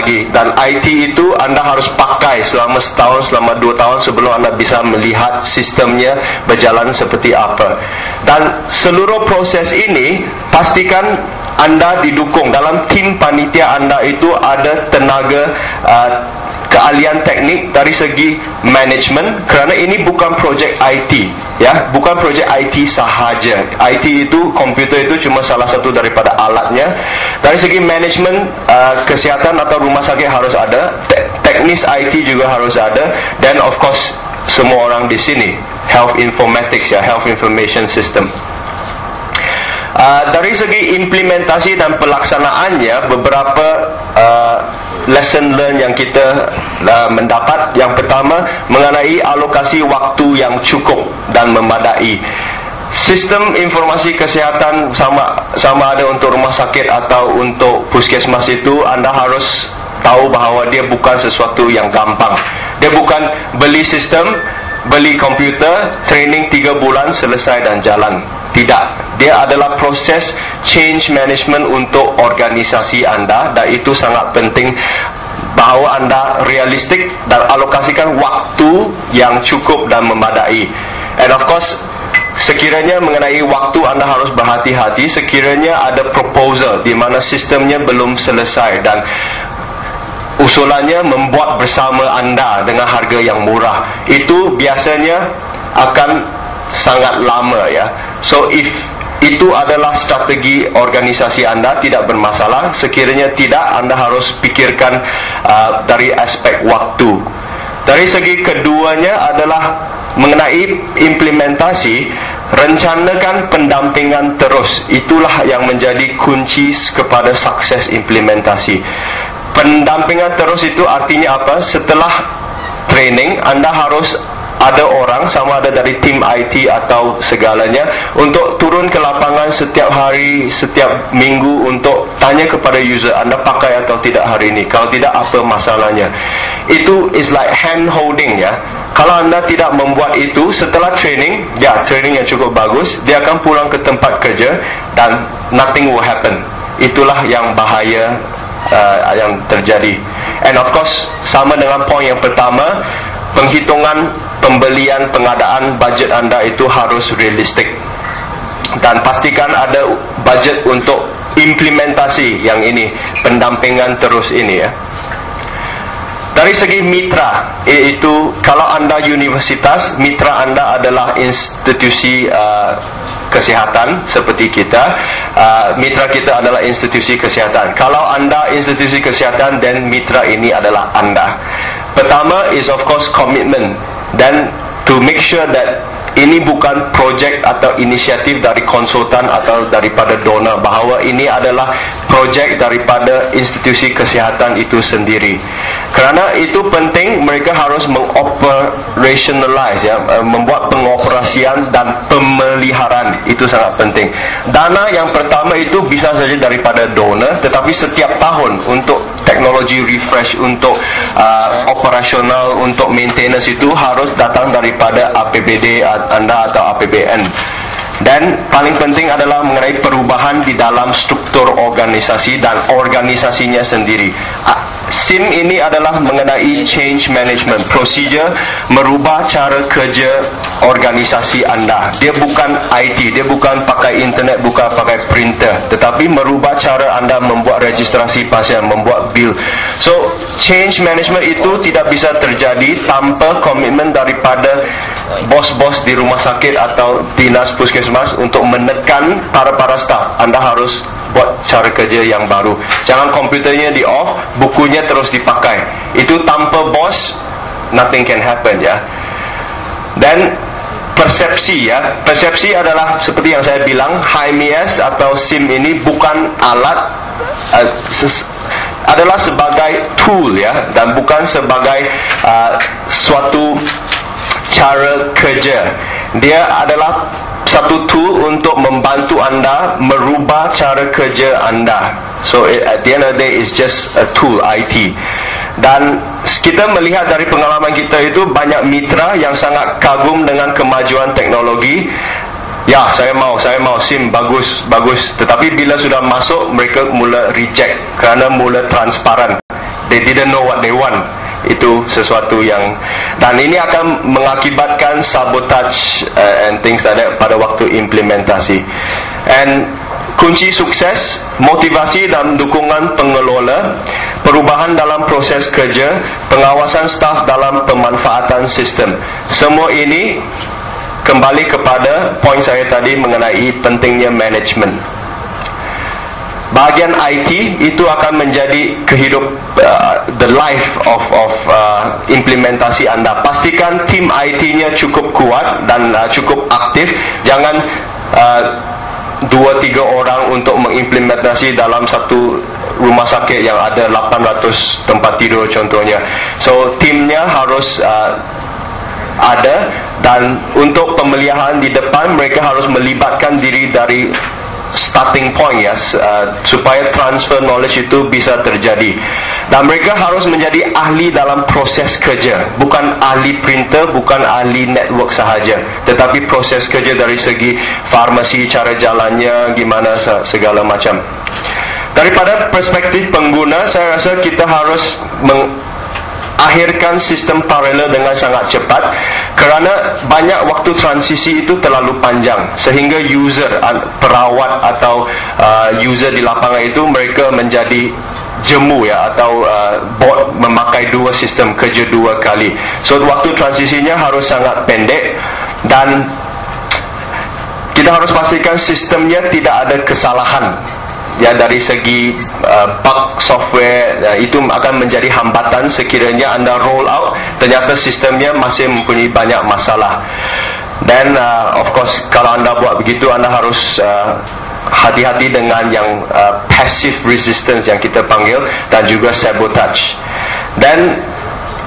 lagi. Dan IT itu anda harus pakai selama setahun, selama 2 tahun sebelum anda bisa melihat sistemnya berjalan seperti apa. Dan seluruh proses ini pastikan anda didukung. Dalam tim panitia anda itu ada tenaga keahlian teknik dari segi manajemen, kerana ini bukan projek IT, ya, bukan projek IT sahaja. IT itu, komputer itu cuma salah satu daripada alatnya. Dari segi manajemen kesihatan atau rumah sakit harus ada, teknis IT juga harus ada, dan of course semua orang di sini health informatics, ya, health information system. Dari segi implementasi dan pelaksanaannya, beberapa lesson learn yang kita mendapat. Yang pertama, mengenai alokasi waktu yang cukup dan memadai. Sistem informasi kesihatan sama ada untuk rumah sakit atau untuk puskesmas itu, anda harus tahu bahawa dia bukan sesuatu yang gampang. Dia bukan beli sistem, beli komputer, training 3 bulan, selesai dan jalan. Tidak. Dia adalah proses change management untuk organisasi anda, dan itu sangat penting bahawa anda realistik dan alokasikan waktu yang cukup dan memadai. And of course, sekiranya mengenai waktu, anda harus berhati-hati. Sekiranya ada proposal di mana sistemnya belum selesai dan usulannya membuat bersama anda dengan harga yang murah, itu biasanya akan sangat lama, ya. So if itu adalah strategi organisasi anda, tidak bermasalah. Sekiranya tidak, anda harus pikirkan dari aspek waktu. Dari segi keduanya adalah mengenai implementasi. Rencanakan pendampingan terus. Itulah yang menjadi kunci kepada sukses implementasi. Pendampingan terus itu artinya apa? Setelah training, anda harus ada orang, sama ada dari tim IT atau segalanya, untuk turun ke lapangan setiap hari, setiap minggu, untuk tanya kepada user, anda pakai atau tidak hari ini. Kalau tidak, apa masalahnya. Itu is like hand holding, ya. Kalau anda tidak membuat itu setelah training, ya, training yang cukup bagus, dia akan pulang ke tempat kerja dan nothing will happen. Itulah yang bahaya yang terjadi. And of course, sama dengan poin yang pertama, penghitungan pembelian, pengadaan budget anda itu harus realistik, dan pastikan ada budget untuk implementasi yang ini, pendampingan terus ini, ya. Dari segi mitra, iaitu kalau anda universitas, mitra anda adalah institusi kesihatan seperti kita. Mitra kita adalah institusi kesihatan. Kalau anda institusi kesihatan, dan mitra ini adalah anda. Pertama is of course commitment, dan to make sure that ini bukan projek atau inisiatif dari konsultan atau daripada donor, bahawa ini adalah projek daripada institusi kesihatan itu sendiri. Kerana itu penting, mereka harus mengoperationalize, ya, membuat pengoperasian dan pemeliharaan. Itu sangat penting. Dana yang pertama itu bisa saja daripada donor, tetapi setiap tahun untuk teknologi refresh, untuk operasional, untuk maintenance, itu harus datang daripada APBD anda atau APBN. Dan paling penting adalah mengenai perubahan di dalam struktur organisasi dan organisasinya sendiri. SIM ini adalah mengenai change management, procedure, merubah cara kerja organisasi anda. Dia bukan IT, dia bukan pakai internet, bukan pakai printer, tetapi merubah cara anda membuat registrasi pasien, membuat bill. So, change management itu tidak bisa terjadi tanpa komitmen daripada bos-bos di rumah sakit atau dinas puskesmas untuk menekan para staf. Anda harus buat cara kerja yang baru. Jangan komputernya di off, bukunya terus dipakai. Itu tanpa bos, nothing can happen, ya. Dan persepsi, ya. Persepsi adalah seperti yang saya bilang, HMIS atau SIM ini bukan alat, adalah sebagai tool, ya, dan bukan sebagai suatu cara kerja. Dia adalah satu tool untuk membantu anda merubah cara kerja anda. So at the end of the day, it's just a tool, IT. Dan kita melihat dari pengalaman kita itu, banyak mitra yang sangat kagum dengan kemajuan teknologi. Ya, saya mau SIM, bagus. Tetapi bila sudah masuk, mereka mula reject kerana mula transparan. they didn't know what they want. Itu sesuatu yang, dan ini akan mengakibatkan sabotage and things like that pada waktu implementasi. And kunci sukses, motivasi dan dukungan pengelola, perubahan dalam proses kerja, pengawasan staf dalam pemanfaatan sistem. Semua ini kembali kepada poin saya tadi mengenai pentingnya management. Bahagian IT itu akan menjadi the life of implementasi anda. Pastikan tim IT-nya cukup kuat dan cukup aktif. Jangan 2-3 orang untuk mengimplementasi dalam satu rumah sakit yang ada 800 tempat tidur contohnya. So timnya harus ada, dan untuk pemeliharaan di depan mereka harus melibatkan diri dari starting point, ya, supaya transfer knowledge itu bisa terjadi. Dan mereka harus menjadi ahli dalam proses kerja, bukan ahli printer, bukan ahli network sahaja, tetapi proses kerja dari segi farmasi, cara jalannya gimana, segala macam. Daripada perspektif pengguna, saya rasa kita harus mengakhirkan sistem paralel dengan sangat cepat, kerana banyak waktu transisi itu terlalu panjang, sehingga user, perawat atau user di lapangan itu mereka menjadi jemu, ya, atau bot memakai dua sistem kerja dua kali. So waktu transisinya harus sangat pendek, dan kita harus pastikan sistemnya tidak ada kesalahan, ya, dari segi bug software. Itu akan menjadi hambatan sekiranya anda roll out ternyata sistemnya masih mempunyai banyak masalah. Dan of course kalau anda buat begitu, anda harus hati-hati dengan yang passive resistance yang kita panggil, dan juga sabotage. Dan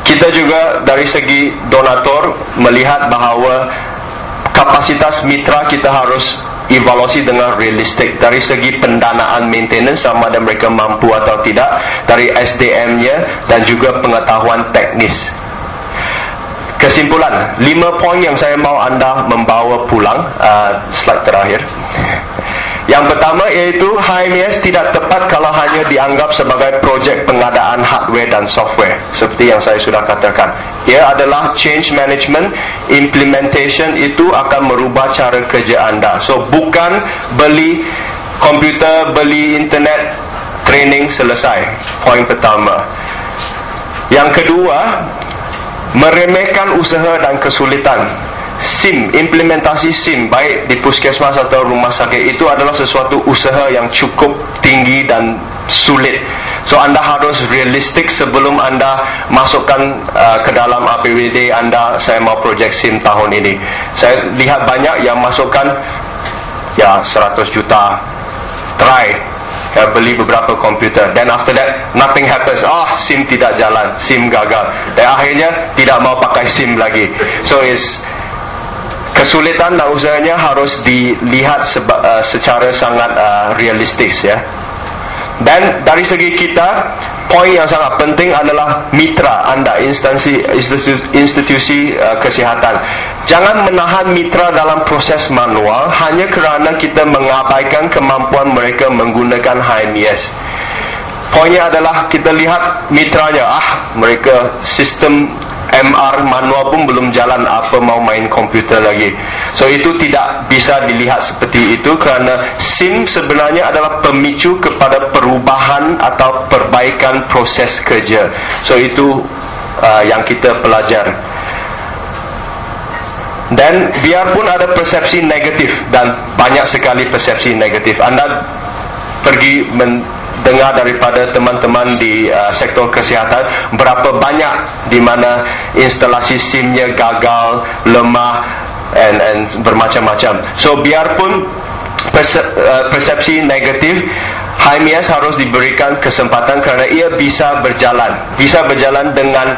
kita juga dari segi donator melihat bahawa kapasitas mitra kita harus evaluasi dengan realistik dari segi pendanaan maintenance, sama ada mereka mampu atau tidak, dari SDM-nya dan juga pengetahuan teknis. Kesimpulan, 5 poin yang saya mau anda membawa pulang. Slide terakhir. Yang pertama iaitu HMES tidak tepat kalau hanya dianggap sebagai projek pengadaan hardware dan software, seperti yang saya sudah katakan. Ia adalah change management. Implementation itu akan merubah cara kerja anda. So bukan beli komputer, beli internet, training, selesai. Poin pertama. Yang kedua, meremehkan usaha dan kesulitan. SIM, implementasi SIM baik di puskesmas atau rumah sakit, itu adalah sesuatu usaha yang cukup tinggi dan sulit. So anda harus realistik sebelum anda masukkan ke dalam APBD anda, saya mau projek SIM tahun ini. Saya lihat banyak yang masukkan, ya, 100 juta, try, ya, beli beberapa komputer, then after that nothing happens. SIM tidak jalan, SIM gagal, dan akhirnya tidak mau pakai SIM lagi. So kesulitan dan usahanya harus dilihat secara sangat realistis, ya. Dan dari segi kita, poin yang sangat penting adalah mitra anda, institusi kesihatan. Jangan menahan mitra dalam proses manual hanya kerana kita mengabaikan kemampuan mereka menggunakan HMES. Poinnya adalah kita lihat mitranya, mereka sistem MR manual pun belum jalan, apa mau main komputer lagi. So itu tidak bisa dilihat seperti itu, kerana SIM sebenarnya adalah pemicu kepada perubahan atau perbaikan proses kerja. So itu yang kita pelajar. Dan biarpun ada persepsi negatif, dan banyak sekali persepsi negatif, anda pergi dengar daripada teman-teman di sektor kesihatan berapa banyak di mana instalasi SIM-nya gagal, lemah, and bermacam-macam. So biarpun persepsi negatif, HMES harus diberikan kesempatan kerana ia bisa berjalan dengan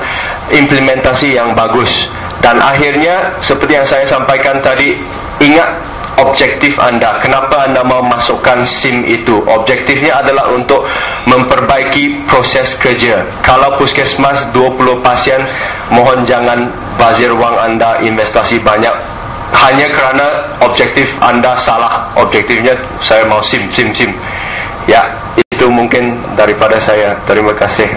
implementasi yang bagus. Dan akhirnya seperti yang saya sampaikan tadi, ingat objektif anda. Kenapa anda mau masukkan SIM itu? Objektifnya adalah untuk memperbaiki proses kerja. Kalau puskesmas 20 pasien, mohon jangan bazir wang anda investasi banyak hanya kerana objektif anda salah. Objektifnya saya mau SIM. Ya, itu mungkin daripada saya. Terima kasih.